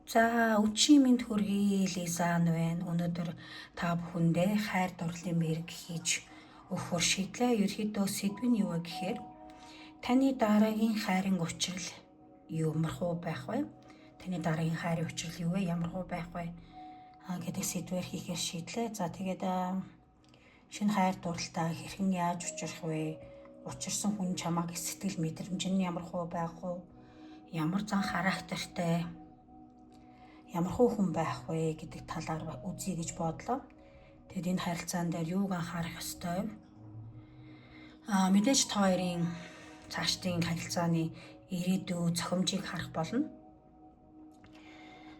За өчигдөр минь төргий Лизан байна. Өнөөдөр та бүхэндээ хайр дурлалын мэрэг хийж өгөхөөр шийдлээ. Ерөнхийдөө сэдв нь юу вэ гэхээр таны дараагийн хайрын учрал юмрхуу байх вэ? Таны дараагийн хайрын учрал юу вэ? Ямархуу байх вэ? Гэдэг сэдвээр хийхээр шийдлээ. За тэгээд шинэ хайр дурлалтаа хэрхэн яаж учрах вэ? Учирсан хүн чамааг сэтгэл мэдрэмж нь ямархуу байх вэ? Ямар зан характертай ямар хүн байх вэ гэдэг талаар үзье гэж бодлоо. Тэгэд энэ харилцаан дээр юуг анхаарах ёстой вэ? Мэдээж та хоёрын цаашдын харилцааны ирээдүй зохимжийг харах болно.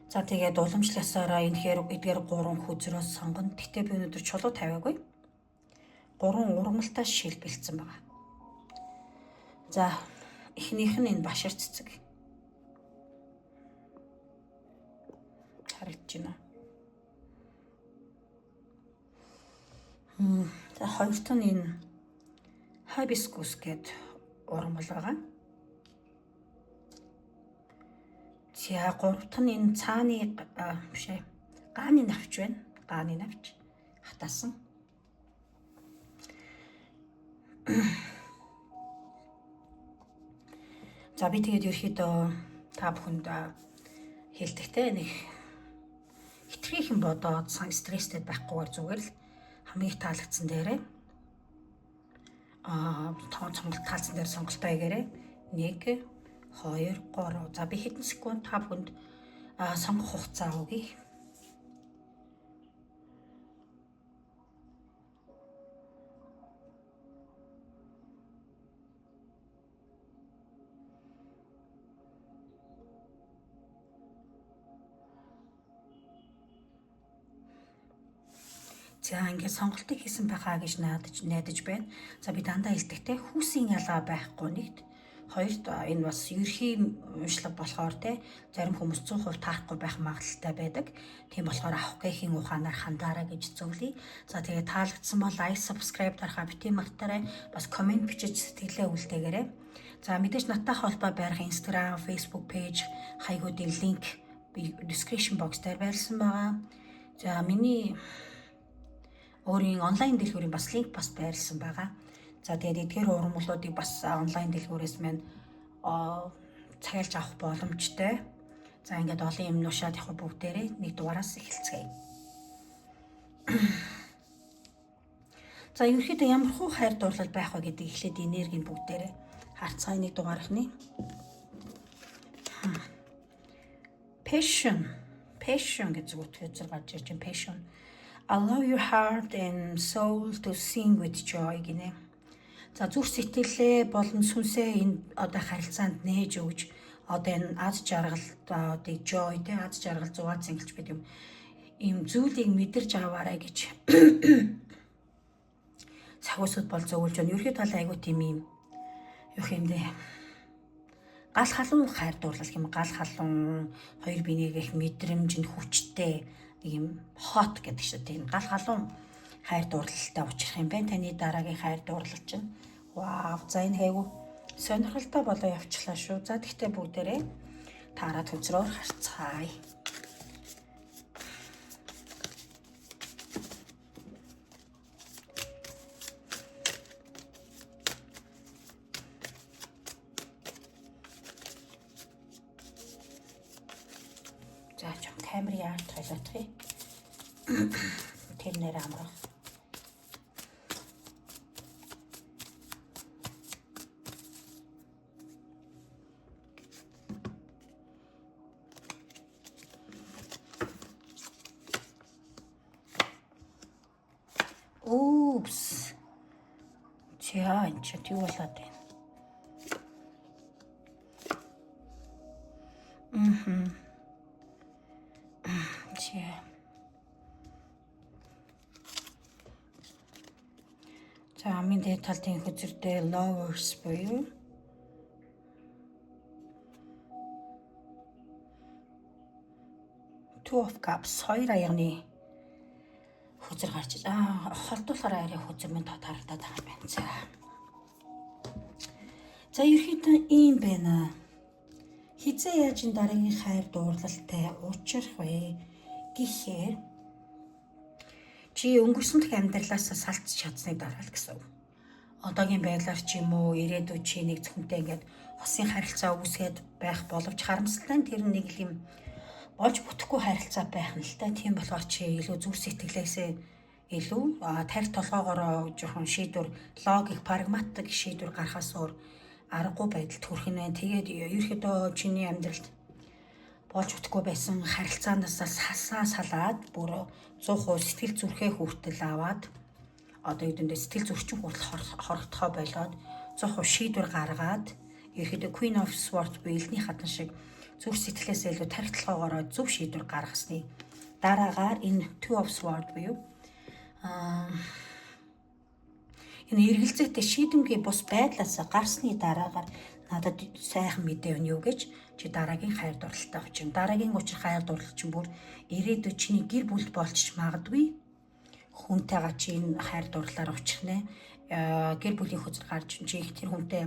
За тэгээд уламжлалсараа эдгээр 3 хүзрөөс сонгоно. Гэтэ би өнөөдөр чулуу тавиагүй. 3 ургамалтай шил бэлдсэн байгаа. За эхнийх нь энэ башир цэцэг. Харагдаж байна уу? За хоёрт нь энэ хибискус гэд ургамал байгаа. За гуравт нь энэ цааны гааны навч байна. Гааны навч хатаасан. За би тэгээд ерөөхдөө та бүхэнд хэлдэхтэй нэг хитрхийхэн бодоод стресстэй байхгүйгээр зүгээр л хамгийн их таалагдсан дээрээ сонголт таалсан дээр сонголтоо хийгээрэй. 1 2 3. За би хэдэн секунд та бүхэнд сонгох хугацаа өгье. За ингээд сонголтыг хийсэн байхаа гэж найдаж байна. За би дандаа хэлдэгтэй хүүсийн ялгаа байхгүй нэгт. Хоёрт энэ бас ерхий уншлаг болохоор зарим хүмүүс 100% таарахгүй байх магадaltaй байдаг. Тийм болохоор авах гэхийн ухаанаар хандаарай гэж зөвлөе. За тэгээ таалагдсан бол like, subscribe дарахаа бити магтаарай. Бас комент бичиж сэтгэлээ үлдээгээрэй. За мэдээж надтай холбоо барих Instagram, Facebook page хаягуудын линк description box дээр байрлсан байгаа. За миний өөрийн онлайн дэлгүүрийн бас линк бас байрлсан байгаа. За тэгээд эдгээр ургамлуудыг бас онлайн дэлгүүрээс мань цагаалж авах боломжтой. За ингээд олон юм нушаад явах бүгдээрээ нэг дугаараас эхэлцгээе. За ерөөхдөө ямар хуу хайр дурлал байх вэ гэдэг эхлээд энергийн бүгдээрээ харцгаая. Нэг дугаархны passion гэж зүгтгэж гарч ирж байна. Passion. Allow your heart and soul to sing with joy гинэ. За зүрх сэтгэлээ болон сүнсээ энэ одоо харилцаанд нээж өгж одоо энэ аз жаргалд joy аз жаргал зугаад сэнгэлж бид юм зүйлийг мэдэрч аваарай гэж сахиусуд бол зөвлөж байна. Ерхий тал айгуу тийм юм юу юм бэ? Гал халуун хайр дурлал юм. Гал халуун хоёр бинийг их мэдрэмж нь хүчтэй нэг юм hot гэдэг шиг тийм гал халуун хайр дурлалтай учрах юм байна. Таны дараагийн хайр дурлал чинь вау. За энэ хайгу сонирхолтой болоо явчлаа шүү. За тэгтээ бүгдээрээ таараад хүзрөөр харцгаая. За ч камерын арт тойлотхий. Тэр нэр амрах. Oops. За энэ ч юу болоод байна? За амын дээд талын хүзэрдээ lovers буюу Two of Cups 2 аягны хүзэр гарч холдуулахаар арай хүзэр минь татаарагдаад байгаа юм байна. За ерөөхдөө ийм байна. Хизээ яаж энэ дараагийн хайр дурлалтай уулзах вэ гэхээр чи өнгөрсөн дэх амьдралаас салцж чадсны дараа л гэсэн үг. Одоогийн байдлаар ч юм уу ирээдүйд чи нэг зөвхөнтэй ингээд хосын харилцаа үүсгээд байх боловч харамсалтай нь тэр нэг л юм болж бүтэхгүй харилцаа байх нь л та. Тийм болохоор чи илүү зүр сэтгэлээсээ илүү тарих толгоогоор жоохон шийдвэр логик прагматик шийдвэр гаргахаас өөр аргагүй байдалд хүрэх нь байна. Тэгээд ерөөхдөө чиний амьдралд болж бүтэхгүй байсан харилцаанаас салаад бүр 100% сэтгэл зүрхээ хүртэл аваад одоо юудэндээ сэтгэл зөрчин хүртэл хорогдохоо болоод 100% шийдвэр гаргаад ерөөхдөө Queen of Swords буюу элдний хатан шиг зүрх сэтгэлээс илүү тарих толгоогоор зөв шийдвэр гаргасны дараагаар энэ Two of Swords буюу энэ эргэлзээтэй шийдэмгий бус байдлаас гарсны дараагаар надад сайхан мэдээ өгнө юу гэж чи дараагийн хайр дурлалтай очив. Дараагийн учир хайр дурлал чинь бүр ирээдүйд чиний гэр бүл болчих магадгүй. Хүнтэйгээ чи энэ хайр дурлалаар очих нэ. Гэр бүлийн хөзөр гарч чи их тэр хүнтэй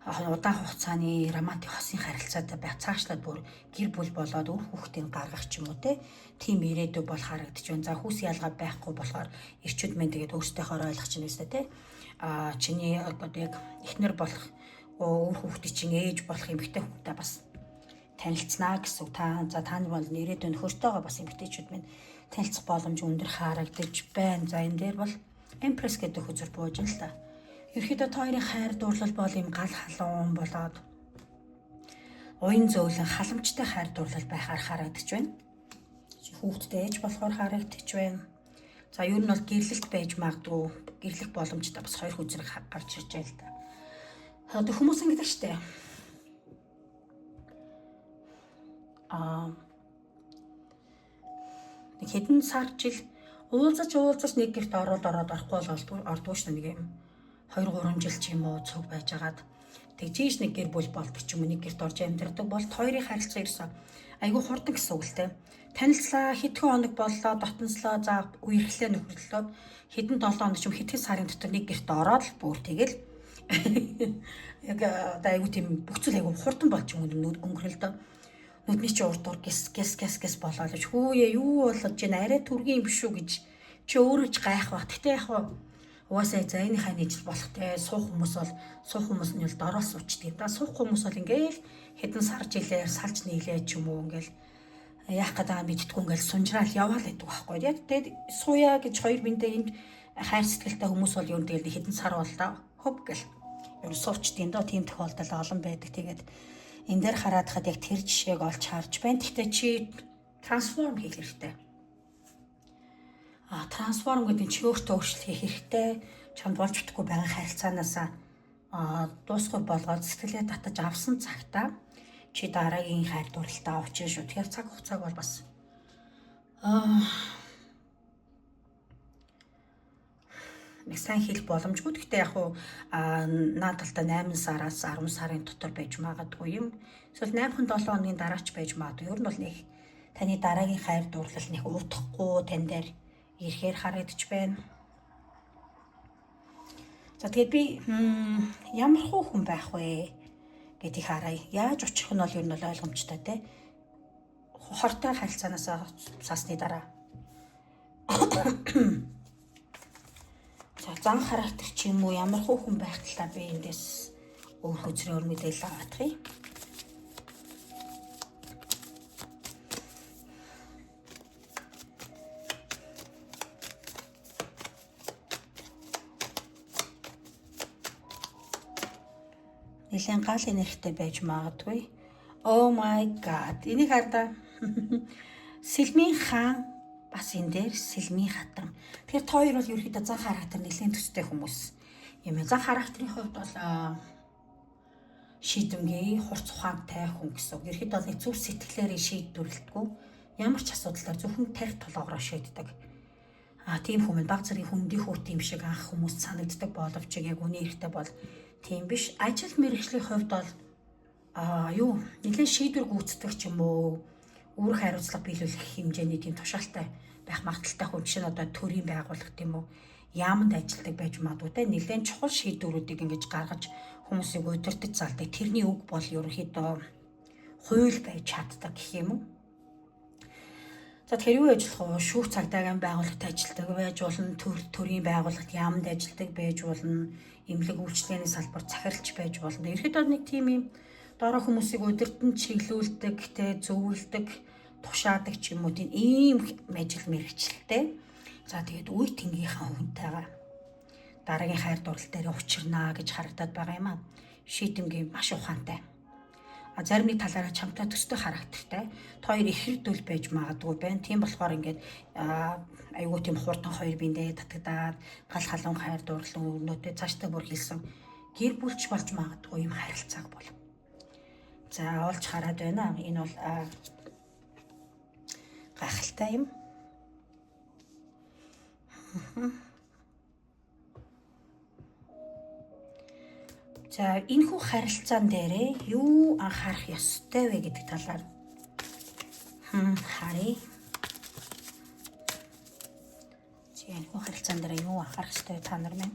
удаан хугацааны романтик хосын харилцаатай байх цаашлаад бүр гэр бүл болоод үр хүүхдийг гаргах ч юм уу тийм ирээдүй бол харагдаж байна. За хүүс ялгаа байхгүй болохоор эрчүүд мэн тэгээд өөрсдийнхөө ойлгож байна үстэй те. Чиний одоо яг эхнэр болох үр хүүхдийн чинь ээж болох эмэгтэй хүүхдээ бас танилцнаа гэсэн. Тааны бол ирээдүйн нөхөртөөгөө бас эмэгтэйчүүд мэн танилцах боломж өндөр харагдаж байна. За энэ дээр бол Empress гэдэг хүзэр бууж байна л та. Ерөнхийдөө хоёрын хайр дурлал бол юм гал халуун болоод уян зөөлөн халамжтай хайр дурлал байхаар харагдаж байна. Хүүхдтэй ээж болохоор харагдаж байна. За ер нь бол гэрлэлт байж магадгүй. Гэрлэх боломжтой бас хоёр хүзрэг гарч ирж байна л та. Одоо хүмүүс ингэдэг штэ. Нэг хэдэн сар жил уулзаж нэг гэрт орохгүй бол ордгүй штэ нэг юм 2-3 жил ч юм уу цуг байжгаад тэгжээж нэг гэр бүл болдог ч юм уу нэг гэрт орж амьдардаг бол хоёрын харилцаа ерөөсөө айгүй хурдан гэсэн үг л те. Танилцлаа хэдхэн хоног боллоо дотнослоо за үерхлээ нөхөрлөө хэдэн 7 хоног ч юм хэдхэн сарын дотор нэг гэрт ороод л бүр тэгэл яг одоо айгүй тийм бүх зүйл айгүй хурдан болж өнгөрөлдөө нүдний чи урд гис болоод хөөе юу болоод чинь арай түргийн юм биш үү гэж чи өөрөө ч гайх баг. Гэтэ яг угаасаа за энийхээ нийжил болох те суух хүмүүс нь бол дороос уучдаг. Да суух хүмүүс бол ингээл хэдэн сар жилээр салж нийлээ ч юм уу ингээл яах гэдэг мэдтгүй ингээл сунжраал яваал гэдэг байхгүй. Яг тэгээд сууя гэж хоёр биндээ энд хайр сэтгэлтэй хүмүүс бол юу тэгэл хэдэн сар боллоо хөв гэл ер нь суучдیں۔ Доо тийм тохиолдол олон байдаг. Тэгээд энэ дээр хараад хад яг тэр жишээг олж харж байна. Гэхдээ чи трансформ хийх хэрэгтэй. Трансформ гэдэг нь чи өөртөө өөрчлөлт хийх хэрэгтэй. Чамд болж чадахгүй байгаа харилцаанаас дуусгай болгоод сэтгэлээ татаж авсан цагтаа чи дараагийн хайр дурлалтаа авчих шүү. Тэгэхээр цаг хугацааг бол бас нэг сайн хэлэх боломжгүй. Гэхдээ яг уу наадалтаа 8 сараас 10 сарын дотор байж магадгүй юм. Эсвэл 8-7 хоногийн дараач байж магадгүй. Ер нь бол нэг таны дараагийн хайр дурлал нэг удахгүй тань дээр ирэхээр харагдаж байна. За тэгээд би ямар хүн байх вэ гэдгийг харъя. Яаж очих нь бол ер нь бол ойлгомжтой те. Хортой харилцаанаас сасны дараа. За зан характер ч юм уу ямар хүн байх талаа би эндээс өөр хөзрөөр мэдээлэл аваадах юм. Нилээн гал энергитэй байж магадгүй. Oh my god. Энийг хардаа. Сэлмийн хаан бас энэ дээр сэлмийн хатан. Тэгэхээр хоёр бол ерөөхдөө зан характер нэлээд төстэй хүмүүс юм. Зан характерын хувьд бол шийдэмгий, хурц ухаантай хүн гэсэн. Ерөөхдөө бол нэг зүв сэтгэлээр шийдвэрлэдэггүй. Ямар ч асуудлаар зөвхөн тарих толгоороо шийддэг. Тийм хүмүүс баг зэргийн хүндийн хүүт юм шиг анх хүмүүс санагддаг боловч яг үний хэрэгтэй бол тийм биш. Ажил мэргэжлийн хувьд бол нэлээд шийдвэр гүйцэтгэх ч юм уу, үүрэг хариуцлага биелүүлэх хэмжээний тийм тушаалтай байх магадaltaй хүн чинь одоо төрийн байгууллага тийм үү, яамд ажилладаг байж магадгүй те. Нэлээд чухал шийдвэрүүдийг ингэж гаргаж хүмүүсийг удирдах залдаг. Тэрний үг бол ерөнхийдөө хууль байж чаддаг гэх юм уу. За тэгэхээр юу ажиллах вэ? Шүүх цагдаагийн байгууллагт ажилладаг байж болно, төрийн байгууллагт яамд ажилладаг байж болно, эмнэлэг үйлчлэгээний салбарт захирлч байж болно. Ерөнхийдөө нэг тийм юм доороо хүмүүсийг удирдан чиглүүлдэг, зөвлөдөг, тушаадаг ч юм уу тийм ийм ажил мэргэжилтэй. За тэгээд үе тэнгийнхаа хүнтэйгээ дараагийн хайр дурлал дээр учирнаа гэж харагдаад байгаа юм аа. Шийдэмгийн маш ухаантай. Зарим нэг талаараа чамтай төстэй характертай. Та хоёр их хэрдүүл байж магадгүй байна. Тийм болохоор ингээд айгүй тийм хурдан хоёр биендээ татагдаад гал халуун хайр дурлал өнөөдөө цаашдаа бүр хэлсэн гэр бүлч болж магадгүй юм харилцааг бол. За олж хараад байна. Энэ бол гахалтай юм. За энэхүү харилцаан дээрээ юу анхаарах ёстой вэ гэдэг талаар харъя. За энэхүү харилцаан дээр юу анхаарах ёстой та нар минь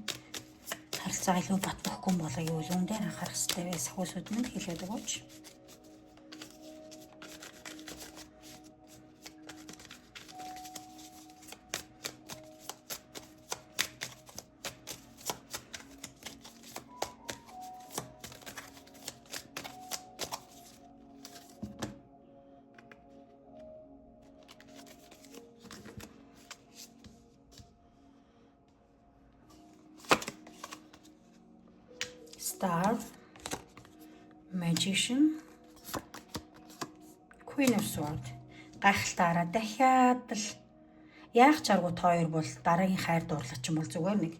харилцаа илүү бат бөхгүй болоо юу юун дээр анхаарах ёстой вэ? Сахиусууд минь хэлээд өгөөч. Star, Magician, Queen of Swords. Гайхалтаараа дахиад л яах чаргуу та хоёр бол дараагийн хайр дурлал ч юм бол зүгээр нэг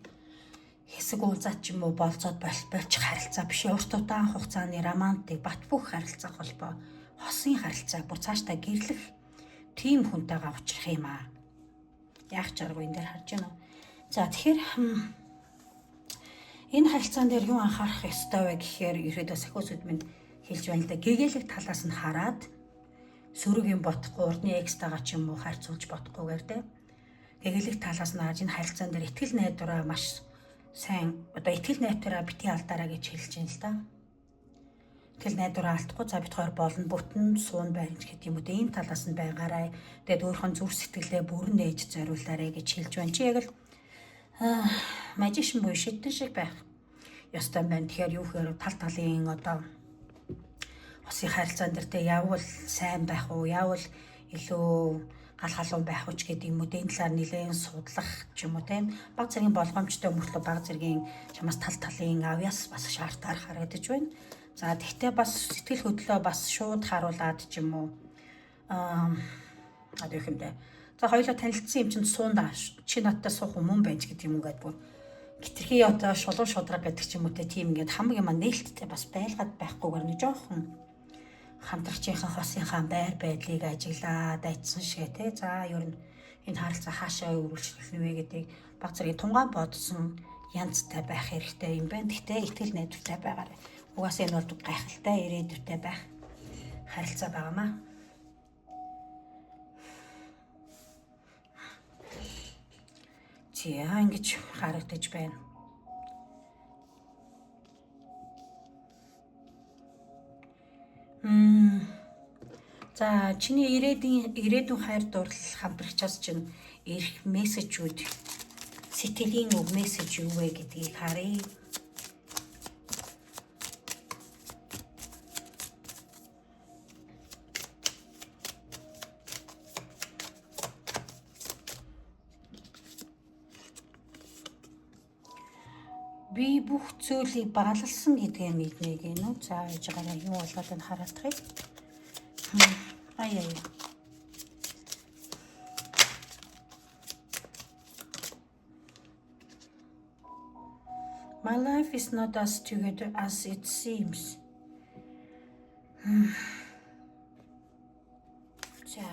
хэсэг уулзаад ч юм уу болцоод болж харилцаа биш. Өөртөө удаан хугацааны романтик бат бөх харилцаа холбоо хосын харилцаа бүр цаашдаа гэрлэх тийм хүнтэйгээ уулзах юм аа. Яах чаргуу энэ дээр харж байна уу? За тэгэхээр энэ харилцаан дээр юу анхаарах ёстой вэ гэхээр ерөөдөө сахиусууд минь хэлж байна л да. Гэгээлэг талаас нь хараад сөрөг юм бодохгүй урдны экстагаа ч юм уу харьцуулж бодохгүйгээр те. Гэгээлэг талаас нь харж энэ харилцаан дээр итгэл найдвараа маш сайн одоо итгэл найдвараа бити алдаараа гэж хэлж байна л да. Итгэл найдвараа алдахгүй за бит хоёр болно бүтэн суун байна гэдэг юм уу. Ийм талаас нь байгаарай. Тэгээд өөрхөн зүрх сэтгэлээ бүрэн нээж зориулаарай гэж хэлж байна. Чи яг л Magician буюу шидэн шиг байх ёстой байна. Тэгэхээр юу гэхээр тал талын одоо хосын харилцаан дээр тэ явбал сайн байх уу, явбал илүү гал халуун байх уу ч гэдэг юм уу. Энэ талаар нэлээд судлах ч юм уу тийм. Баг зэргийн болгоомжтой мөртлөө баг зэргийн чамаас тал талын авьяас бас шаардтаар харагдаж байна. За тэгтээ бас сэтгэл хөдлөлөө бас шууд харуулад ч юм уу. Одоо юу юм бэ? За хоёулаа танилцсан юм чинь суунда чи надтай суух юм байж гэдэг юм уу гэдгээр хитрхи одоо шулуун шудраг гэдэг ч юм уу те тийм ингээд хамаг юм нээлттэй бас байлгаад байхгүйгээр нэг жоохон хамтрагчийн хосынхаа байр байдлыг ажиглаад айцсан шигэ те. За ер нь энэ харилцаа хаашаа өргөлжлөх нь вэ гэдэг баг зэргийн тунгаан бодсон янзтай байх хэрэгтэй юм байна. Гэхдээ итгэл найдвартай байгаарай. Угаасаа энэ бол гайхалтай ирээдүйтэй байх харилцаа байгаамаа. Яа ингэж харагдаж байна. За чиний ирээдүйн хайр дурлал хамтрагчаас чинь ирэх мессежүүд сэтгэлийн үг мессеж юу вэ гэдгийг харъя. Би бүх зүйлийг багалсан гэдгээ мэднэ гэнэ үү? За яаж байгаа юм болоод энэ хараадахыг. Ай. My life is not as together as it seems. За.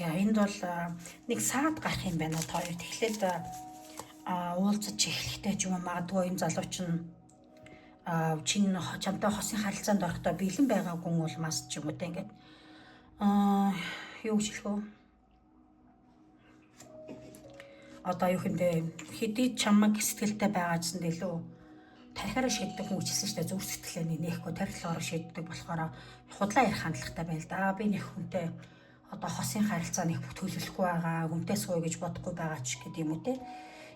Энд бол нэг саад гарах юм байна та хоёр. Тэгэхээр уулзаж эхлэхдээ ч юм уу магадгүй энэ залууч нь Чин чамтай хосын харилцаанд орохдоо бэлэн байгаа хүн бол мас ч юм уу те ингээд юу гэж хэлэх вэ? Одоо юу хүндээ хэдий чамаг сэтгэлтэй байгаа гэсэн илүү тархиараа шийддэг хүн үчилсэн шүү дээ. Зүрх сэтгэлээ нээхгүй тархилаараа шийддэг болохоор худлаа ярих хандлагатай байл да. Би нэг хүнтэй одоо хосын харилцаа нэг төлөвлөхгүй байгаа, хүнтэй сууя гэж бодохгүй байгаа ч гэдэг юм уу те.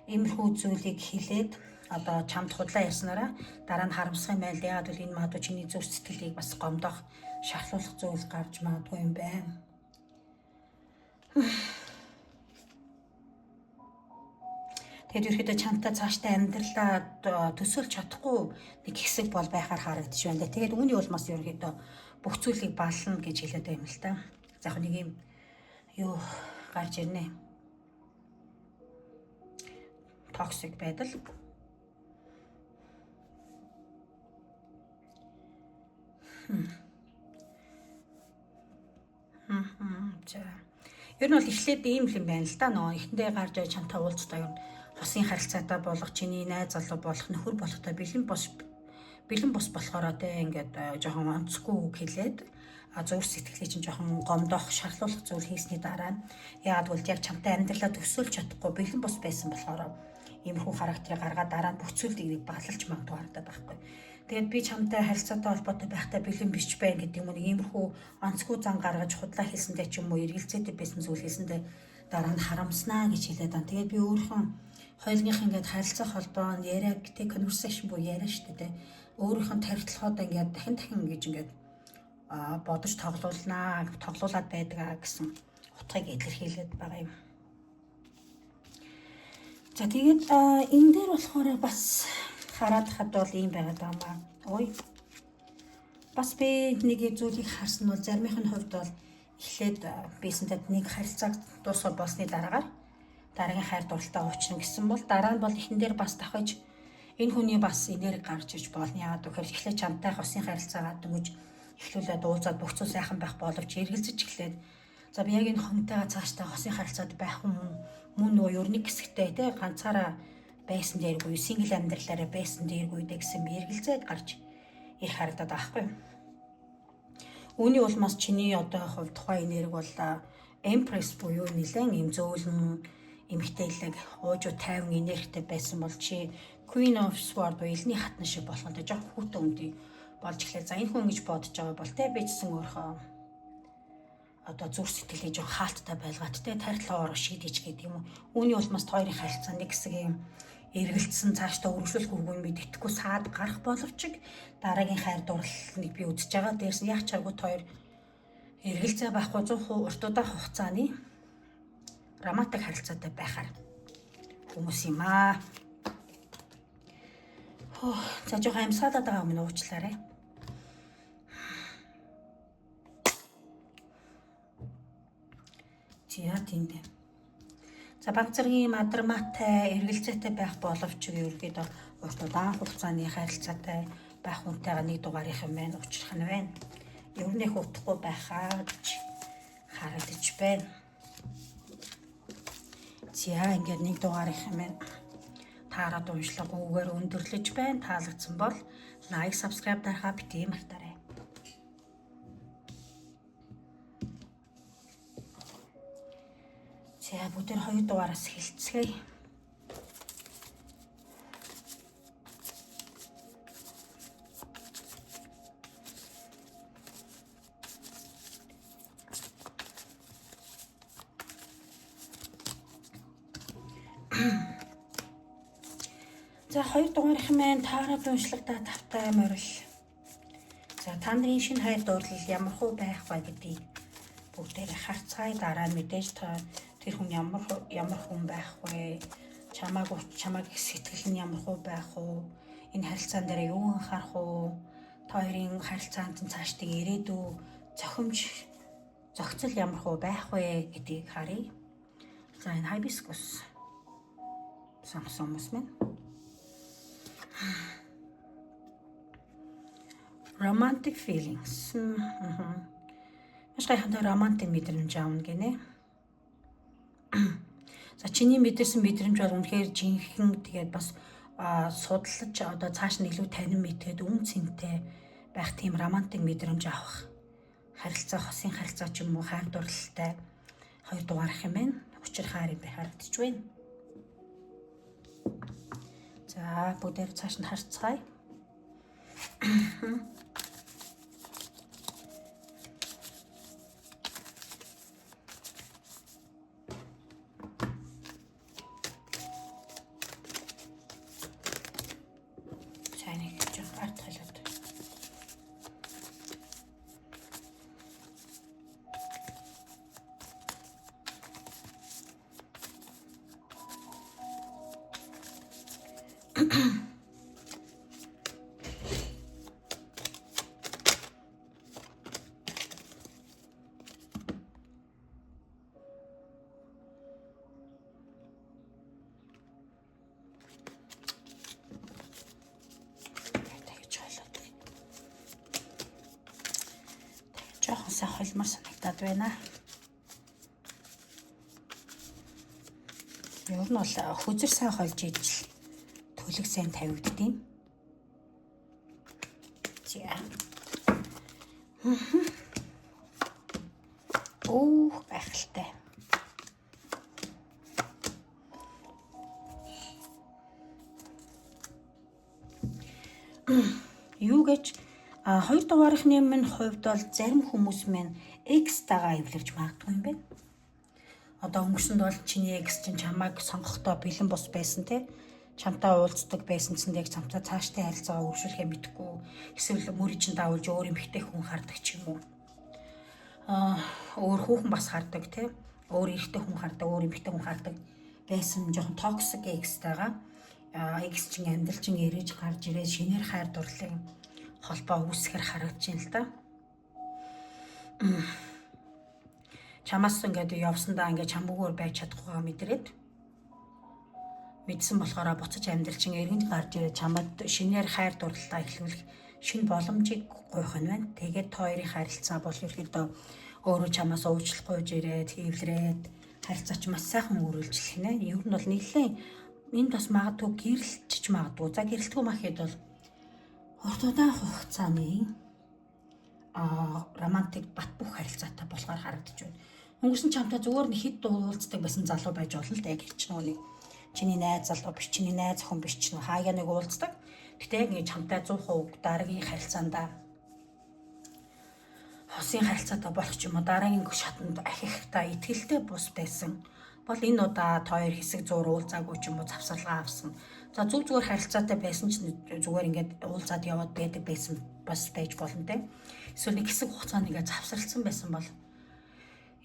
Иймэрхүү зүйлийг хэлээд одоо чамд худлаа ярьснараа дараа нь харамсах юм байл. Яагаад гэвэл энэ магадгүй чиний зүрх сэтгэлийг бас гомдох, шархлуулах зүйл гарч магадгүй юм байна. Тэгээд ерөөдөө чамтай цааштай амьдралаа төсөөлж чадахгүй нэг хэсэг бол байхаар харагдаж байна. Тэгээд үүний бол бас ерөөдөө бүх зүйлийг бална гэж хэлээд байна л та. За яг нэг юм юу гарч ирнэ. Токсик байдал. За. Ер нь бол эхлээд ийм л юм байна л да. Нөө эхэндээ гарч иж чамтай уулзтаа юм. Хосын харилцаатай болох, чиний найз залуу болох, нөхөр болохтой бэлэн бус болохоор те ингээд жоохон онцгүй үг хэлээд зүрх сэтгэлээ чинь жоохон гомдох, шарлуулах зүйл хийсний дараа нь яагаад бол яг чамтай амьдралаа төсөөлж чадахгүй бэлэн бус байсан болохоор иймэрхүү характерыг гаргаад дараа нь бүх зүйлийг баглалж магадгүй харагдаад байхгүй. Тэгээд би чамтай харилцаатай холбоотой байхтай бэлэн биш байх гэдэг юм уу, иймэрхүү онцгүй зан гаргаж худлаа хэлсэндээ ч юм уу, эргэлзээтэй байсан зүйл хэлсэндээ дараа нь харамснаа гэж хэлээд байна. Тэгээд би өөрийнхөө хоёулынх ингээд харилцах холбоо нь яриаг тэг conversation буу яриа шүү дээ. Өөрийнх нь тархилахад ингээд дахин ингэж ингээд бодож тоглуулад байдаг гэсэн утгыг илэрхийлээд байгаа юм. За тэгээд энэ дээр болохоор бас хараад хад бол ийм байгаад байгаа маа. Ой. Бас би нэг зүйлийг харсан бол заримын хувьд бол эхлээд бисэнтэд нэг харилцааг дуусгал болсны дараагаар дараагийн хайр дурлалтаа уучрна гэсэн бол дараа нь бол ихэн дээр бас дахиж энэ хүний бас энерги гарч иж болно. Яагаад гэвэл эхлээд чамтай хосын харилцаагаа дөнгөж эхлүүлээд уулзаад бүх зүйл сайхан байх боловч эргэлзэж эхлээд за би яг энэ хүнтэйгээ цаашдаа хосын харилцаад байх юм мөн нөгөө ер нь хэсэгтэй те ганцаараа байсан дээргүй сингл амьдралаараа байсан дээргүй гэсэн эргэлзээд гарч ирэх харагдаад байгаа байхгүй. Үүний улмаас чиний одоо хувь тухайн энерги бол Empress буюу нэлээд юм зөөлөн эмгтээлэг уужуу тайван энергитэй байсан бол чи Queen of Swords буюу элний хатан шиг болох нь жоохон хүүтэн үндий болж эхлэв. За энэ хүн гэж бодож байгаа бол те би ч гэсэн өөрөө одоо зүрх сэтгэлээ жоохон хаалттай байлгаад те тархилаар шийдэж гэдэг юм уу. Үүний улмаас хоёрын харилцаа нэг хэсэг юм эргэлцсэн цаашдаа өргөжлөх үгүй би тэтгэхгүй саад гарах боловч дараагийн хайр дурлалыг би үзэж байгаа. Дээрс яг чаргууд хоёр эргэлзээ байхгүй 100% урт удаах хугацааны романтик харилцаатай байхаар хүмүүс юм аа. За жоохон амьсгалаад байгаа юм уучлаарай. Яа тийм бэ? За баг зэргийн мадармаатай эргэлзээтэй байх боловч ерөөдөө урт удаан хугацааны харилцаатай байх хүнтэйгээ нэг дугаарынх юм байна, учрах нь байна. Ер нь их утгагүй байхаа гэж харагдаж байна. За ингээд нэг дугаарынх юм байна. Таарад уншлага үгээр өндөрлөж байна. Таалагдсан бол лайк, subscribe дарахаа битгий мартаарай. За бүгдээр 2 дугаараас хэлцгээе. За 2 дугаарынх маань таарад уншлагадаа тавтай морил. За та нарын шинэ хайр дурлал ямар хөө байх вэ гэдгийг бүгдээр харцгаая. Дараа нь мэдээж тэр хүн ямар хүн байх вэ? Чамаг сэтгэл нь ямар хөө байх вэ? Энэ харилцаан дээр юу анхаарах вэ? Та хоёрын харилцаанд цаашдын ирээдүй зохицол ямар хөө байх вэ гэдгийг харъя. За энэ hibiscus сонгосон хүмүүс маань romantic feelings. Маш гайхалтай романтик мэдрэмж аавна гинэ. За чиний мэдэрсэн мэдрэмж бол үнэхээр жинхэнэ тэгээд бас судлаж одоо цааш нь илүү танин мэдгээд үн цэнтэй байх тийм романтик мэдрэмж авах харилцаа, хосын харилцаа ч юм уу, хайр дурлалтай 2 дугаарах юм байна. Учир хаар юм би харагдаж байна. За бүгдээр цааш нь харцгаая. Жохон сайн холмор санагдаад байна. Ер нь бол хүзэр сайн холж идэл төлөг сайн тавигддیں۔ За. Гайхалтай. Юу гэж 2 дугаархны минь хувьд бол зарим хүмүүс минь X-тагаа эвлэрж магадгүй юм байна. Одоо өнгөрсөнд бол чиний X чинь чамайг сонгохдоо бэлэн бус байсан те. Чамтай уулздаг байсан ч яг чамтай цааштай харилцаагаа өргөжүүлэхээ мэдгүй. Эсвэл мөрий чинь даавалж өөр эмэгтэй хүн хардаг ч юм уу. Өөр хүүхэн бас хардаг те. Өөр эрэгтэй хүн хардаг, өөр эмэгтэй хүн хардаг байсан жоохон токсик X-тагаа. X чинь амьдрал чинь эрэж гарч ирээд шинээр хайр дурлалын холбоо үүсгэр харагдаж байна л да. Чамаас ингээд явсандаа ингээд чамгүйгээр байж чадахгүйгаа мэдрээд мэдсэн болохоор буцаж амьдрал чинь эргэж гарч ирээд чамд шинээр хайр дурлалаа эхлүүлэх шинэ боломжийг гуйх нь байна. Тэгээд хоёрын харилцаа бол ерөөдөө өөрөө чамаас уучлахгүй ирээд хэвлэрээд харилцаач маш сайхан өрүүлжлэх нэ. Ер нь бол нэлээд энд бас магадгүй гэрэлтж магадгүй. За гэрэлтгүй махад бол урт удаан хугацааны романтик бат бөх харилцаатай болохоор харагдаж байна. Өнгөрсөн чамтай зүгээр нэг хэд уулздаг байсан залуу байж болно л да. Яг ч нэг чиний найз залуу биш, чиний найз охин биш ч хаяа нэг уулздаг. Гэтэ яг ингэ чамтай 100% дараагийн харилцаанд хосын харилцаатай болох ч юм уу дараагийн шатанд ахихтай итгэлтэй бус байсан бол энэ удаа хоёр хэсэг зур уулзаагүй ч юм уу завсарлага авсан. За зүгээр харилцаатай байсан ч зүгээр ингээд уулзаад яваад байдаг байсан бас байж болно те. Эсвэл нэг хэсэг хугацаанд ингээд завсарлсан байсан бол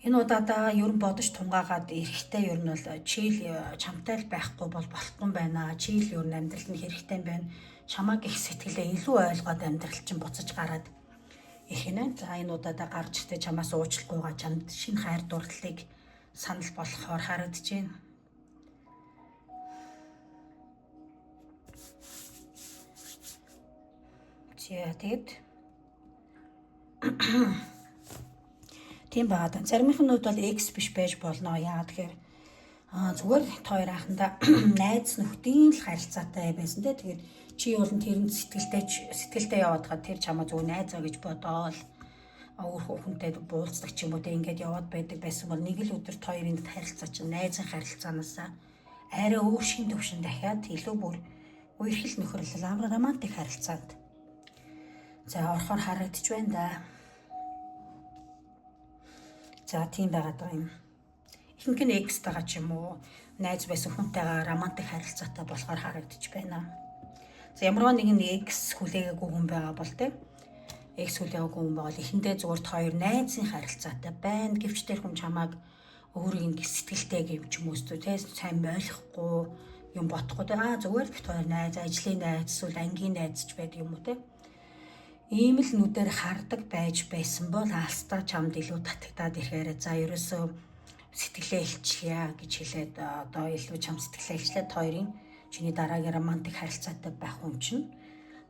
энэ удаадаа ер нь бодож тунгаагаад эрэхтэй ер нь бол чийл чамтай л байхгүй бол болохгүй юм байна. Чийл ер нь амьдралд нь хэрэгтэй юм байна. Чамаа гих сэтгэлээ илүү ойлгоод амьдрал чинь буцаж гараад ирэх нэ. За энэ удаадаа гарч иртээ чамаас уучлахгүйгаа чамд шинэ хайр дурлалыг санал болохоор харагдаж байна. Тэгээд тийм байгаа. Заримынхнууд бол X биш байж болно. Яагаад тэгэхээр зүгээр хоёр ахнда найз нөхдийн л харилцаатай байсан те. Тэгээд чи бол тэрэнд сэтгэлтэй яваад гад тэр чамаа зөв найзаа гэж бодоол өөр хүүхэнтэй буулцдаг ч юм уу те ингээд яваад байдаг байсан бол нэг л өдөрт хоёрын харилцаа чинь найзын харилцаанаас арай өөр шин төвшин дахиад илүү бүр үерхэл нөхөрлөл романтик харилцаанд за орохоор харагдаж байна да. За тийм байгаад байгаа юм. Ихэнх нь X-тагаа ч юм уу найз байсан хүнтэйгээ романтик харилцаатай болохоор харагдаж байна. За ямарваа нэгэн X хүлээгээгүй хүн байгаа бол те X хүлээгээгүй хүн бол эхэндээ зүгээр хоёр найзын харилцаатай байна. Гэвч тэр хүн чамааг өөрийн сэтгэлтэй гэв ч юм уу те сайн ойлгохгүй юм бодохгүй те зүгээр бит хоёр найз ажлын найз эсвэл ангийн найз ч байдаг юм уу те. Ийм л нүдээр хардаг байж байсан бол алстаа чамд илүү татагдаад ирэхээр за ерөөсөө сэтгэлээ илчлэе гэж хэлээд одоо илүү чам сэтгэлээ илчлээд хоёрын чиний дараагийн романтик харилцаатай байх хүн чинь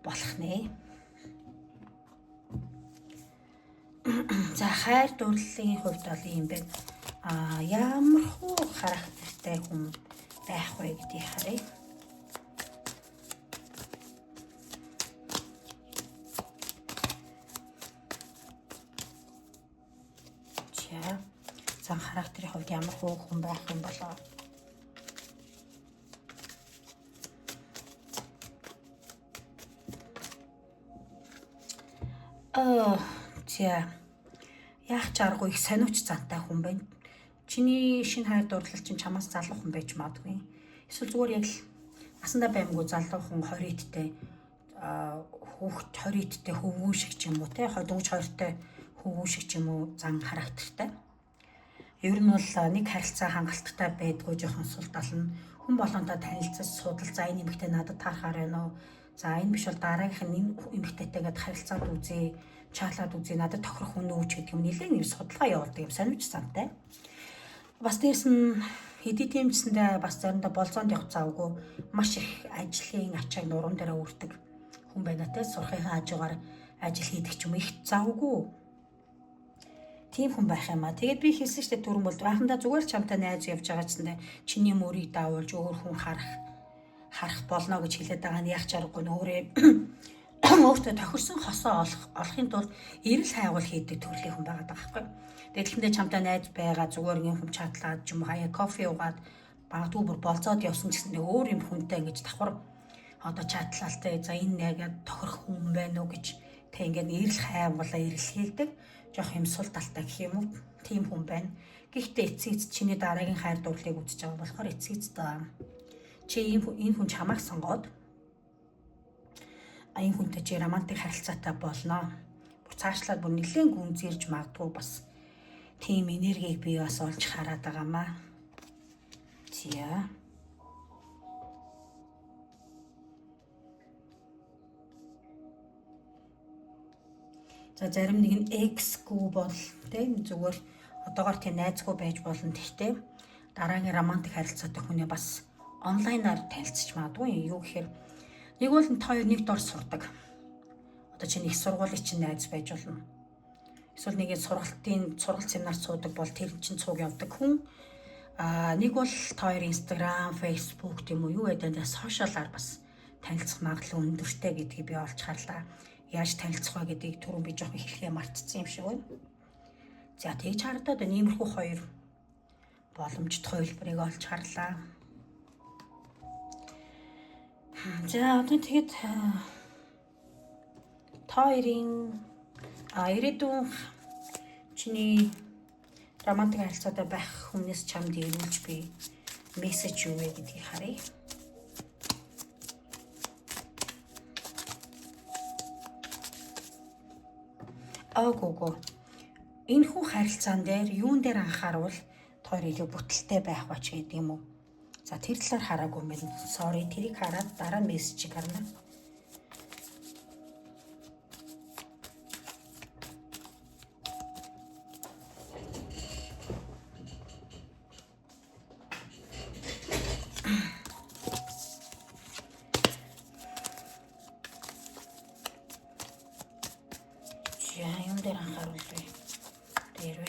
болох нэ. За хайр дурлалын хувьд бол юм байна. Ямар хуу характертай хүн байх вэ гэдгийг харъя. За. Зан характерын хувьд ямар хүн байх юм болоо. За. Яах ч аргагүй их сониуч зантай хүн байна. Чиний шинэ хайр дурлал чинь чамаас залуу хүн байж магадгүй. Эсвэл зүгээр яг л насандаа баймгүй залуу хүн 20-д хүүхэд 20-д хөвгүүн шиг ч юм уу те дөнгөж 2-т хөвгүүн шиг ч юм уу зан характертай. Ер нь бол нэг харилцаа хангалттай байдгүй жоохон сул тал нь хүн болгонтой танилцаж судал за энэ эмэгтэй надад таарахаар байна уу? За энэ биш бол дараагийнх нь энэ эмэгтэйтэйгээд харилцаад үзье, чаалаад үзье, надад тохирох хүн үү гэдэг юм нэлээд юм судалгаа явуулдаг юм сонирч сантай. Бас дээрс нь хэдий тэмцэндээ бас заримдаа болзоонд явах завгүй маш их ажлын ачааг нуруунд дээр өртөг хүн байна те сурахынхаа хажуугаар ажил хийдэг ч юм их завгүй. Тийм хүн байх юм аа. Тэгээд би хэлсэн шүү дээ түрүүн бол анхандаа зүгээр л чамтай найз явж байгаа чинь чиний мөрийг даавуулж өөр хүн харах болно гэж хэлээд байгаа нь яг ч аргагүй нөөрэ өөртөө тохирсон хосоо олохын тулд эрэл хайгуул хийдэг төрлийн хүн байгаа байхгүй. Тэгээд тэгэхдээ чамтай найз байгаа зүгээр юм хүм чатлаад ч юм уу хаяа кофе уугаад магадгүй бүр болзоод явсан гэсэндээ өөр юм хүнтэй ингэж давхар одоо чатлалтай за энэ яг тохирох хүн байна уу гэж тэг ингээд эрэл хайгуулаа эрэл хийдэг. Жоох юм сул талтай гэх юм уу тийм хүн байна. Гэхдээ эцсийц чиний дараагийн хайр дурлалыг үзэж байгаа болохоор эцсийц даа. Чи энэ хүн чамайг сонгоод энэ хүнтэй чи романтик харилцаатай болно. Бүр цаашлаад бүр нэлээд гүнзгийрж магадгүй бас тийм энергийг би бас олж хараад байгаамаа. Тиа. За зарим нэг нь эксгүй бол тийм зүгээр одоогоор тийм найзгүй байж болно гэхдээ дараагийн романтик харилцаатай хүнээ бас онлайнаар танилцж магадгүй юу гэхээр нэг бол та хоёр нэг дор сурдаг. Одоо чинь их сургуулийн чинь найз байж болно. Эсвэл нэг сургалт семинар суудаг бол тэр чинь цуг явдаг хүн. Нэг бол та хоёр Instagram, Facebook тийм үү юу гэдэг сошиалаар бас танилцах магадлал өндөртэй гэдгийг би олж харлаа. Яаж танилцах вэ гэдгийг түрүүн би жоохон хэлхээ мартсан юм шиг байна. За тэгж хардаад иймэрхүү хоёр боломжтой хэлбэрийг олж харлаа. За одоо тэгэд та хоёрын ирээдүйн чиний романтик харилцаатай байх хүнээс чамд ирүүлж би мессеж юу вэ гэдгийг харъя. Агого. Энэхүү харилцаан дээр юун дээр анхаарвал тоор илүү бүтэлтэй байх бач гэдэг юм уу? За тэр талаар хараагүй юм байна. Sorry, тэрийг хараад дараа мессежийг харна. Юун дээр анхаарвал вэ? Дээр вэ?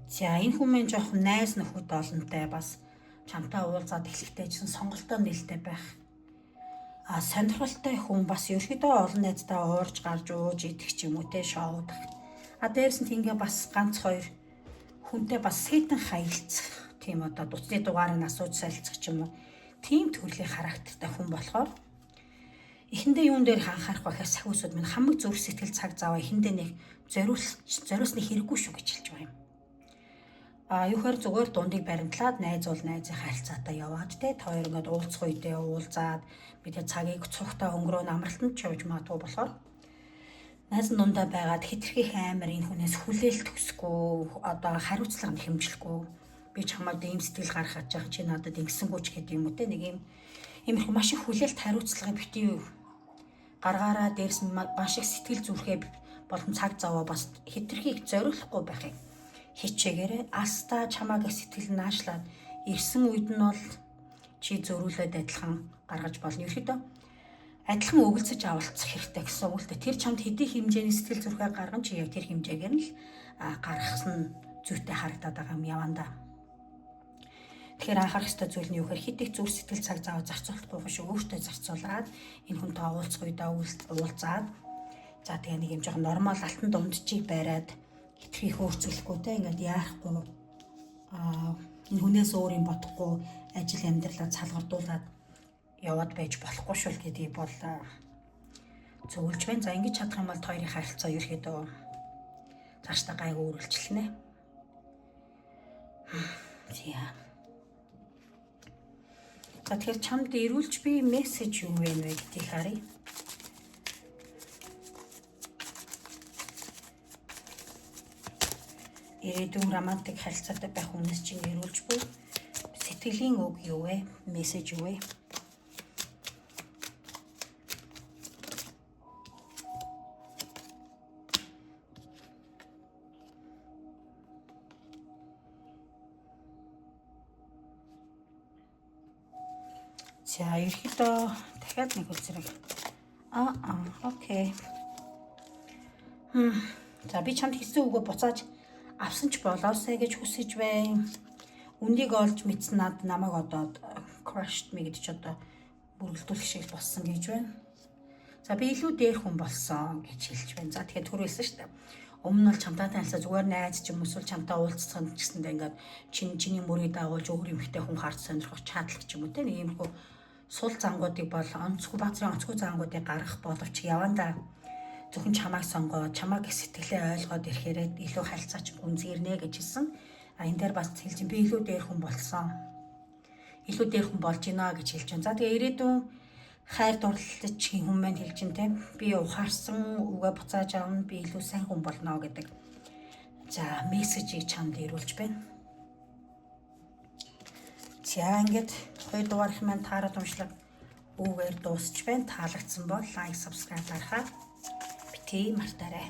За энэ хүмүүс жоохон найз нөхөд олонтой бас чамтай уулзаад эхлэхдээ чинь сонголтоо нээлттэй байх. Сонирхолтой хүн бас ерөөхдөө олон найзтай уурж гарч ууж идэх ч юм уу те шоудах. Дээрс нь ингээ бас ганц хоёр хүнтэй бас хитэн хаялцах тийм одоо дуцны дугаарыг асууж солилцох ч юм уу. Тийм төрлийн характертай хүн болохоор эхэндээ юун дээр анхаарах байхаас сахиусуд минь хамаг зүрх сэтгэл цаг зав эхэндээ нэг зориулсны хэрэггүй шүү гэж хэлж байгаа юм. Юухаар зүгээр дундыг баримтлаад найз бол найзын харилцаатай яваад те хоёр ингээд уулзах үедээ уулзаад бид цагийг цухтаа өнгөрөө амралтанд ч явж магадгүй болохоор найз дундаа байгаад хитрхийх амар энэ хүнээс хүлээлт төсөхгүй одоо хариуцлага хэмжлэхгүй би чамд ийм сэтгэл гаргах гэж байгаа чи надад ингэсэнгүү ч гэдэг юм уу те нэг юм иймэрхүү маш их хүлээлт хариуцлагыг битгий гаргаараа дээрс нь маш их сэтгэл зүрхээ болон цаг заваа бас хитрхийг зориулахгүй байхыг хичээгээрээ аста чамааг сэтгэл наашлаад ирсэн үед нь бол чи зөрүүлээд адилхан гаргаж болно. Ерөнхийдөө адилхан өгөлцөж авалцах хэрэгтэй гэсэн үг л дээ. Тэр чамд хэдийн хэмжээний сэтгэл зүрхээ гарган чи яг тэр хэмжээгээр нь л гаргасан зүйтэй харагдаад байгаа юм явандаа. Тэгэхээр анхаарах ёстой зүйл нь юу гэхээр хэд их зүрх сэтгэл цаг зав зарцуулахгүй биш өөртөө зарцуулаад энэ хүнтэй уулзах үедээ уулзаад за тэгээ нэг юм жоохон нормал алтан дундчийг бариад хитрхи хөөрцүүлэхгүй те ингээд яахгүй энэ хүнээс өөр юм бодохгүй ажил амьдралаа цалгардуулаад яваад байж болохгүй шүл гэдгийг бол зөвлөж байна. За ингэж чадах юм бол хоёрын харилцаа ерөөдөө цаашдаа гайгүй үргэлжлэнэ. За тэгэхээр чамд ирүүлж би мессеж юу вэ гэдгийг харъя. Ирээдүйн романтик харилцаатай байх хүнээс чинь ирүүлж буй сэтгэлийн үг юу вэ? Мессеж юу вэ? За ерөөдөө дахиад нэг үлсрэг. Окей. За би чамд хэлсэн үгөө буцааж авсан ч болоосай гэж хүсэж байна. Үнийг олж мэдсэн намайг одоо crushed me гэж одоо бүрэлдүүлэх шиг болсон гэж байна. За би илүү дээр хүн болсон гэж хэлж байна. За тэгэхээр түрүүлсэн шүү дээ. Өмнө нь бол чамтай танилцаа зүгээр найз ч юм уу чамтай уулзсан ч гэсэндээ ингээд чиний мөрийг дагуулж өөр юмхтэй хүн харж сонирхох чадлах ч юм уу те нэг юм хөө сул зангуудыг бол онцгүй базрын онцгүй зангуудыг гаргах боловч явандаа зөвхөн чамайг сонгоод чамайг сэтгэлээ ойлгоод ирэхээр илүү харилцаач гүнзгийрнэ гэж хэлсэн. Энэ дээр бас хэлж би илүү дээр хүн болсон. Илүү дээр хүн болж гинэ гэж хэлж байна. За тэгээ ирээдүйн хайр дурлалч хүн маань хэлж байна те. Би ухаарсан үгээ буцааж авна. Би илүү сайн хүн болно гэдэг. За мессежийг чамд ирүүлж байна. За ингээд 2 дугаарх маань таарад уншлаг үгээр дуусч байна. Таалагдсан бол лайк, subscribe дарахаа битгий мартаарай.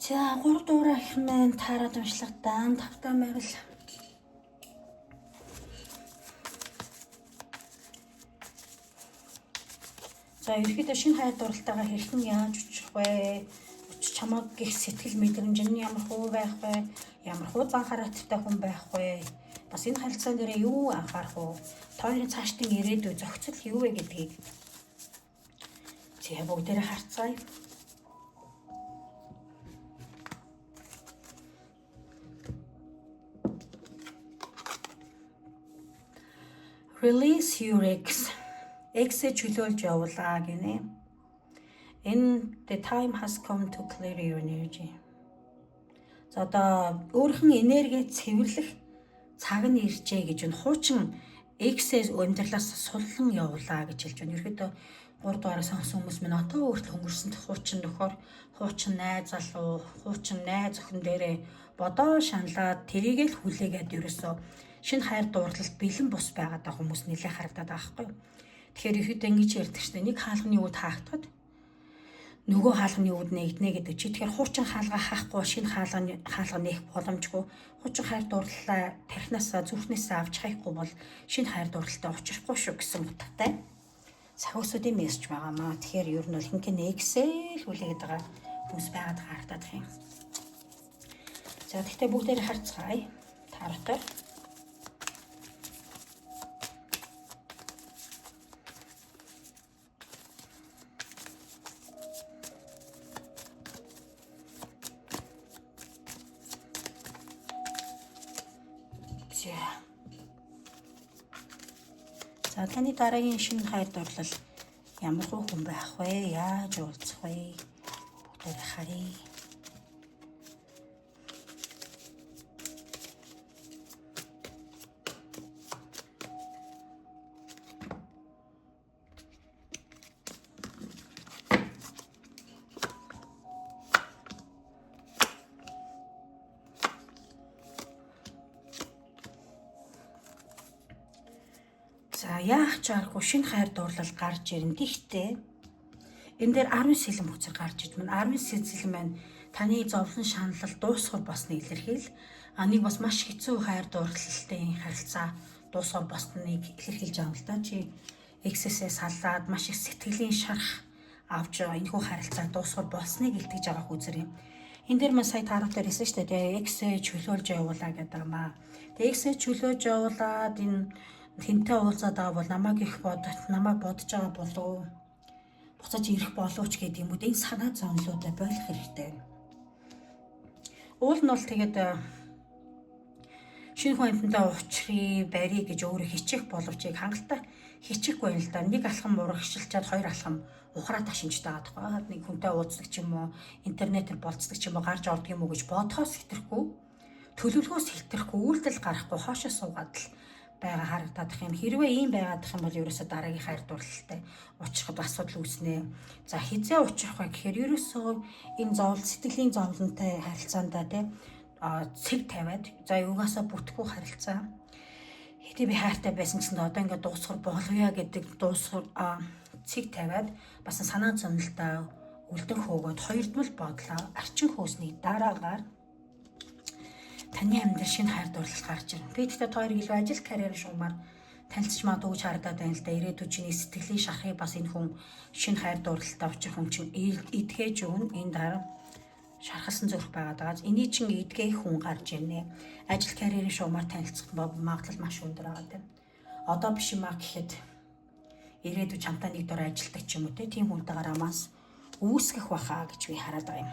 За 3 дугаарх маань таарад уншлагтаа тавтай байвал за ерөөхдөө шинэ хайр дурлалтайгаа хэрхэн яаж очих вэ? Чамаг гих сэтгэл мэдрэмж нь ямар хөө байх вэ? Ямар хөө зан характертай хүн байх вэ? Бас энэ харилцаан дээр юу анхаарах вэ? Тойрны цаашдын ирээдүй зохицол юу вэ гэдгийг зэ бүгдээрээ харцгаая. Release your ex. Exit чөлөөлж явуулаа гинэ. The time has come to clear your energy. За одоо өөрхөн энерги цэвэрлэх цаг нь иржээ гэж нь хуучин X-ээс амьдралаас суллан явуулаа гэж хэлж байна. Ерөөдөө 3 дугаараа сонсон хүмүүс минь одоо өөртөө өнгөрсөн хуучин нөхөр, хуучин найз залуу, хуучин найз охин дээрээ бодоо шаналаад тэрийгэл хүлээгээд ерөөсөө шинэ хайр дурлалд бэлэн бус байгаад байгаа хүмүүс нэлээд харагдаад байгаа хгүй. Тэгэхээр ихэд ингэж ярьдаг шүү дээ. Нэг хаалганы үд хаагдахад нөгөө хаалганы үд нэгднэ гэдэг чи. Тэгэхээр хуучин хаалга хаахгүй шинэ хаалга нээх боломжгүй. Хуучин хайр дурлалаа тархинасаа зүрхнээсээ авч хайхгүй бол шинэ хайр дурлалтай учрахгүй шүү гэсэн утгатай сахиусуудын мессеж байгаамаа. Тэгэхээр ер нь бол хинхэн Excel хүлээгээд байгаа хүмүүс байгаад харагдаад их юм. За тэгтээ бүгдээрээ харцгаая. Таратаар. За таны дараагийн шинэ хайр дурлал ямар хүн байх вэ? Яаж уулзах вэ? Бүгдээрээ харъя. За Яах ч аргагүй шинэ хайр дурлал гарч ирнэ. Гэхдээ энэ дээр 10 сэлэм хүчээр гарч иж байна. 10 сэлэм маань таны зовлон шаналл дуусгал болсныг илэрхийл. Нэг бас маш хэцүү хайр дурлалтай харилцаа дуусгал болсныг илэрхийлж байгаа юм л да. Чи эксэсээ салаад маш их сэтгэлийн шарах авч энэхүү харилцаа дуусгал болсныг илтгэж байгаа хүзэр юм. Энэ дээр маань сая тарахтаар хэлсэн шүү дээ. Эксээ чөлөөлж явуулаа гэдэг юм аа. Тэгээ эксээ чөлөөж явуулаад энэ тэнтэй уулзаад байгаа бол намайг бодож байгаа болов буцаж ирэх боловч гэдэг юм уу. Энэ санаа зовлуудаа болох хэрэгтэй. Уул нь бол тэгээд шинэ хүн амьтандаа учрыг барья гэж өөрөө хичих боловч хангалттай хичихгүй юм л да. Нэг алхам урагшилчаад хоёр алхам ухраа ташинжтай байгаа тоххой. Нэг хүнтэй уулздаг ч юм уу, интернетээр болцдог ч юм уу, гарч ордог юм уу гэж бодхоос хэтрэхгүй, төлөвлөгөөс хэтрэхгүй, үйлдэл гарахгүй хоошоо суугаад л байгаа харагдаад их юм. Хэрвээ ийм байгаад их юм бол ерөөсөө дараагийн хайр дурлалтай учрахад асуудал үүснэ. За хизээ учрах вэ гэхээр ерөөсөө энэ сэтгэлийн зовлонтой харилцаандаа цэг тавиад за юугаасаа бүтггүй харилцаа. Хэдий би хайртай байсан ч одоо ингээд дуусгар болвё гэдэг цэг тавиад бас санаа зовлонтой үлдэн хөөгөөд хоёрдмол бодлоо арчин хөөсний дараагаар таны амьдрал шинэ хайр дурлал гарч ирнэ. Би тэгтээ хоёр илүү ажил карьер шугамар танилцж магадгүй гэж харагдаад байна л да. Ирээдүйд чиний сэтгэлийн шарахыг бас энэ хүн шинэ хайр дурлалтай очих хүн чинь эдгэж өгнө. Энэ дараа шархалсан зүрх байгаад байгаа. Эний чинь эдгэх хүн гарч ирнэ. Ажил карьерийн шугамар танилцах магадлал маш өндөр байгаа тийм. Одоо биш юм аа гэхэд ирээдүйд чамтай нэг дор ажилдаг ч юм уу тийм хүнтэйгээ амаас үүсгэх баха гэж би хараад байгаа юм.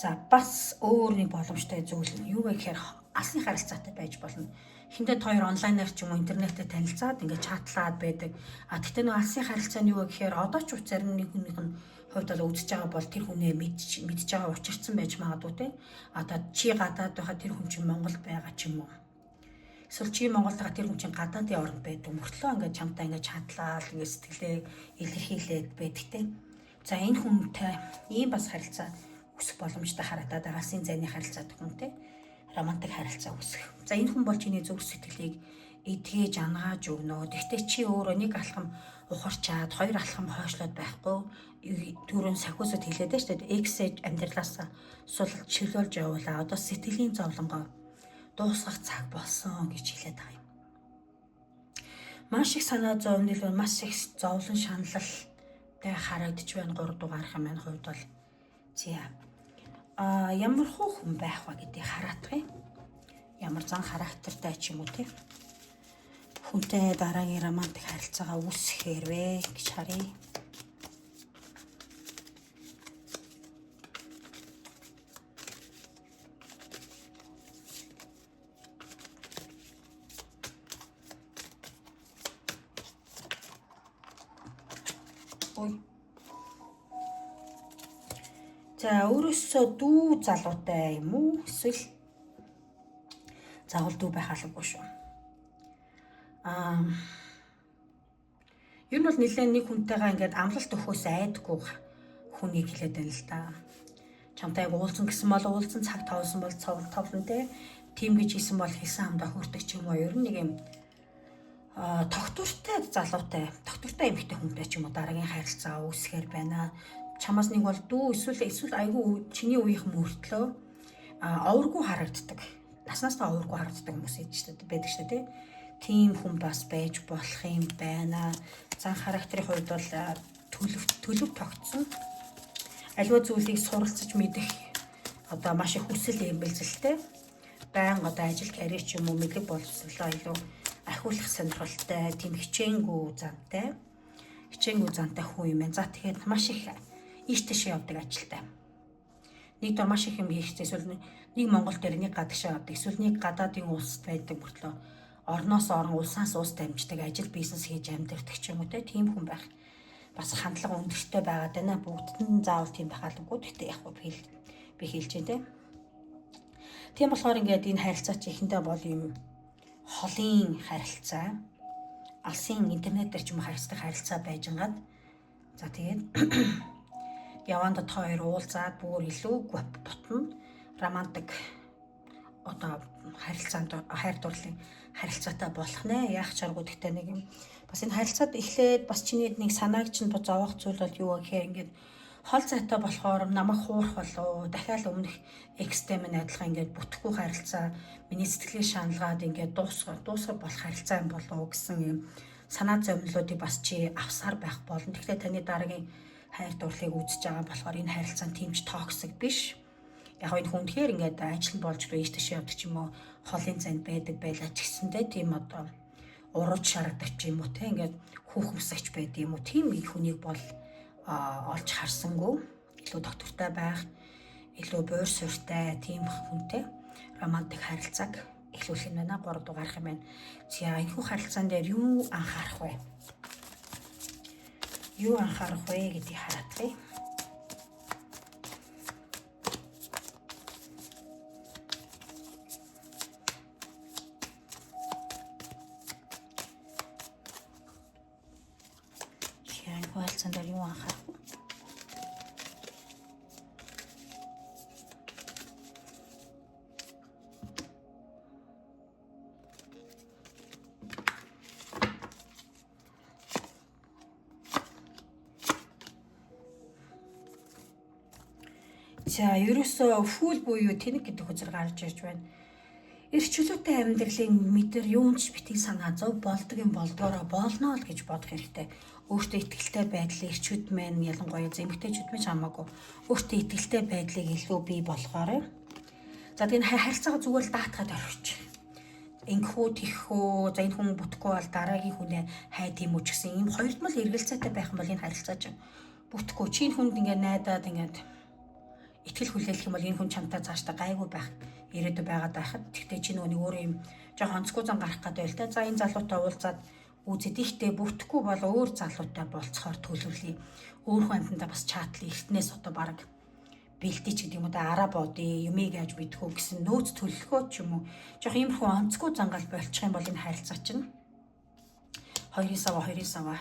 За бас өөр нэг боломжтой зүйл нь юу вэ гэхээр алсын харилцаатай байж болно. Хинтэд хоёр онлайнаар ч юм уу интернетээр танилцаад ингээд чатлаад байдаг. Тэгтээ нэг алсын харилцаа нь юу вэ гэхээр одоо ч зарим нэг хүнийх нь хувьд бол үзэж байгаа бол тэр хүнээ мэдж байгаа учирсан байж магадгүй те. Одоо чи гадаад байхад тэр хүн чинь Монгол байгаа ч юм уу. Эсвэл чи Монголд байгаа тэр хүн чинь гадаадын орнд байдаг. Мөртлөө ингээд чамтай ингээд чатлаад ингээд сэтгэлээ илэрхийлээд байдаг те. За энэ хүнтэй ийм бас харилцаа үсэх боломжтой харагдаад байгаа. Алсын зайны харилцаа хүнтэй романтик харилцаа үсэх. За энэ хүн бол чиний зөв сэтгэлийг эдгэж ангааж өгнө. Гэхдээ чи өөрөө нэг алхам ухарчаад хоёр алхам хойшлоод байхгүй. Түрүүн сахиусад хэлээд байж таа эксэж амьдралаас сулж чөлөөлж явуулаа. Одоо сэтгэлийн зовлонгоо дуусгах цаг болсон гэж хэлээд байгаа юм. Маш их санаа зовнил, маш их зовлон шаналлтай харагдаж байна 3 дугаарх юм хувьд бол. Ямар хүн байх вэ гэдгийг хараадах юм. Ямар зан характертай ч юм уу те. Хүнтэй дараагийн романтик харилцаагаа үүсгэхээр вэ гэж харъя. За өөрөөсөө дүү залуутай юм уу? Эсвэл заавал дүү байх албагүй шүү. Ер нь бол нэлээд нэг хүнтэйгээ ингээд амлалт өгөхөөс айдгүй хүнийг хэлээд байна л да. Чамтай уулзсан гэсэн бол уулзсан, цаг товлсон бол товлон те. Тим гэж хэлсэн бол хэлсэн хамдаа хүрдэг ч юм уу. Ер нь нэг юм тогтвортой залуутай, тогтвортой эмэгтэй хүнтэй ч юм уу дараагийн харилцаа үүсгэхээр байна. Чамаас нэг бол дүү эсвэл айгүй чиний үеийнхэн мөртлөө овргүй харагддаг. Наснаас та овргүй харагддаг хүмүүс байдаг шүү дээ. Тийм хүн бас байж болох юм байна. Зан характерын хувьд бол төлөв тогтсон. Аливаа зүйлийг суралцж мэдэх одоо маш их хүсэл эмбэлзэлтэй. Баян одоо ажил карьер ч юм уу мэдлэг боловсролоо илүү ахиулах сонирхолтой, тийм хичээнгүй зантай хүн юм байна. За тэгэхээр маш их ийш тийш явдаг ажилтай. Нэг дор маш их юм хийхдээ эсвэл нэг Монгол дээр нэг гадагшаа явдаг. Эсвэл нэг гадаадын улсад байдаг мөртлөө орноос орон улсаас улс дамждаг ажил бизнес хийж амьдардаг ч юм уу тийм хүн байх. Бас хандлага өндөртэй байгаад байна. Бүгдд нь заавал тийм байх албагүй. Гэхдээ яг би хэлж байна те. Тийм болохоор ингээд энэ харилцаа чи ихэндээ бол юм холын харилцаа, алсын интернетээр ч юм харилцаа байжгаад за тэгээд явандад хоёр уулзаад бүр илүү бутна романтик одоо хайр дурлалын харилцаатай болох нэ. Яах чаргуу гэхдээ нэг юм бас энэ харилцаад эхлээд бас чиний нэг санааг чинь зовоох зүйл бол юу гэхээр ингээд хол зайтай болохоор намайг хуурах болов дахиад өмнөх экстэй минь адилхан ингээд бүтэхгүй харилцаа миний сэтгэлийг шаналгаад ингээд дуусгах болох харилцаа юм болов гэсэн юм санаа зовнилуудыг бас чи авсаар байх болно. Тэгэхээр таны дараагийн хайр дурлалыг үзэж байгаа болохоор энэ харилцаа тимч токсик биш. Яг энэ хүн тэгэхээр ингээд ажил нь болж ийш тийш явдаг ч юм уу холын занд байдаг байлаа ч гэсэндээ тийм одоо урууд шаргадаг ч юм уу те ингээд хүүхэмсэгч байд юм уу тийм их хүнийг бол олж харсангүй илүү доктортой байх илүү буур суурьтай тийм хүнтэй романтик харилцааг эхлүүлэх юм байна 3 дугаар гарах юм байна. За энэ хүү харилцаан дээр юу анхаарах вэ? Юу анхаарах вэ гэдгийг хараадъя. Харилцаан дээр юу анхаарах вэ? За ерөөсөө фул буюу тэнэг гэдэг үзэр гарч ирж байна. Эрх чөлөөтэй амьдралын мэдэр юунч битгий санаа зов болдог юм болдгоороо болно л гэж бодох хэрэгтэй. Өөртөө итгэлтэй байдлыг эрчүүд маань ялангуяа эмэгтэйчүүд маань хамаагүй өөртөө итгэлтэй байдлыг илүү бий болгоорой. За тэгээд харилцаагаа зүгээр л даатгаад орхиж. Инхүү тэхүү за энэ хүн бүтэхгүй бол дараагийн хүнээ хайд юм уу ч гэсэн ийм хоёрдмал эргэлзээтэй байх юм бол энэ харилцаа чинь бүтэхгүй. Чи энэ хүнд ингээд найдаад ингээд итгэл хүлээлгэх юм бол энэ хүн чамтай цаашдаа гайгүй байх ирээдүй байгаад байхад тэгтээ чи нөгөө өөрөө юм жоохон онцгой зан гарах гэдэг л та. За энэ залуутай уулзаад үзэд ихтэй бүтэхгүй бол өөр залуутай болцохоор төлөвлөе. Өөр хүн амьтандаа бас чатлын эртнээс одоо баг бэлдээ ч гэдэг юм уу да араа боодъё юмыг яаж мэдхүү гэсэн нөөц төлөлгөө ч юм уу жоох иймэрхүү онцгой зангаал болчих юм бол энэ харилцаа чинь хоёрын сава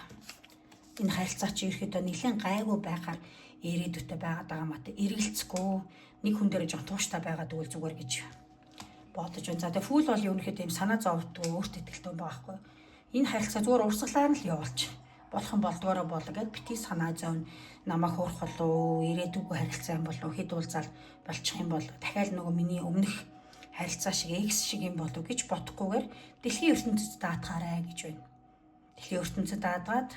энэ харилцаа чинь ерөөхдөө нэлээд гайгүй байхаар ирээдүйтэй байгаад байгаа мат эргэлцэхгүй нэг хүн дээр жоох тууштай байгаад өгвөл зүгээр гэж бодож байна. За тэгээ фул бол ерөнхийдөө юм санаа зовдгоо өөртөө итгэлтэй байхгүй. Энэ харилцаа зүгээр урсгалаар нь л явуулж болох юм болдгоороо болоо гэд битгий санаа зовно. Намайг хуурах болов ирээдүйгүй харилцаа юм болов хэд уулзаал болчих юм бол дахиад нөгөө миний өмнөх харилцаа шиг X шиг юм болов гэж бодохгүйгээр дэлхийн ертөнцид даатгаарай гэж байна. Дэлхийн ертөнцид даатгаад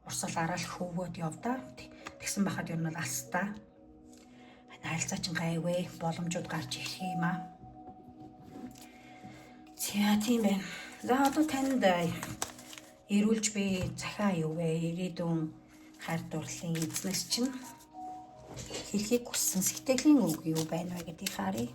урсгалаараа л хөвгөөд явдаа. Тэгсэн байхад ер нь бол алстаа. Харилцаа чинь гайвэ боломжууд гарч ирэх юм аа. За тийм байна. За одоо танд ирүүлж би захиа юу вэ? Ирээдүйн хайр дурлалын эзнес чинь хэлхийг хүссэн сэтгэлийн үг юу байна вэ гэдгийг харъя.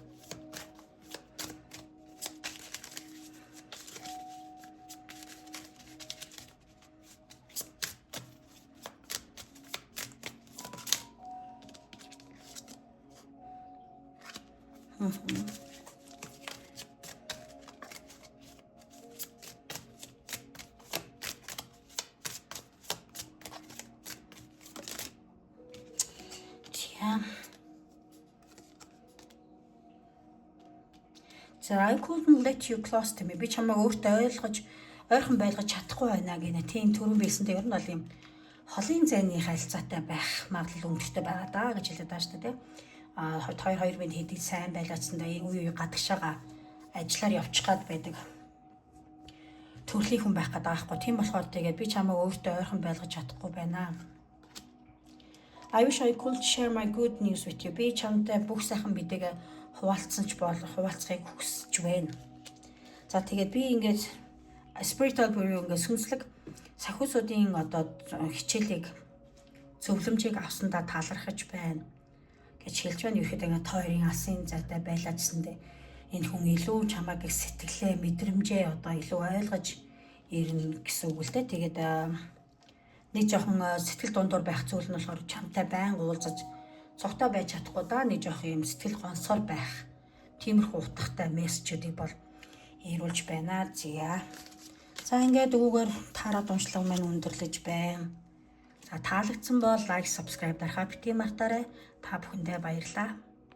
So I couldn't let you close to me. Би чамайг өөртөө ойрхон байлгаж чадахгүй байна гэнэ. Тийм төрөн байсантай ер нь бол юм холын зайны харилцаатай байх магадлал өндөртэй байгаа даа гэж хэлээд байгаа шүү дээ. Хоёр минь хэдий сайн байлаацсандаа үе гадагшаага ажиллаар явчих гад байдаг. Төрлийн хүн байх гэдэг аахгүй. Тийм болохоор тэгээд би чамайг өөртөө ойрхон байлгаж чадахгүй байна. I wish I could share my good news with you. Би чамтай бүх сайхан бидэгэ хуваалцсан ч бол хуваалцахыг хүсэж байна. За тэгээд би ингээд spiritual буюу ингээд сүнслэг сахиусуудын одоо хичээлийг зөвлөмжийг авсандаа талархаж байна гэж хэлж байна. Ерөөхдөө ингээд тойрын алсын зайтай байлаачсандээ энэ хүн илүү чамайг сэтгэлээ мэдрэмжээ одоо илүү ойлгож ирнэ гэсэн үг л дээ. Тэгээд нэг жоохон сэтгэл дундуур байх зүйл нь болохоор чамтай байнга уулзаж цогтой байж чадахгүй да нэг жоох юм сэтгэл гонсоор байх. Тиймэрхүү утгатай мессежүүдийг бол ирүүлж байна. За ингээд өгөөгөр таарад уншлага маань өндөрлөж байна. За таалагдсан бол лайк, subscribe дарахаа битгий мартаарай. Та бүхэндээ баярлалаа.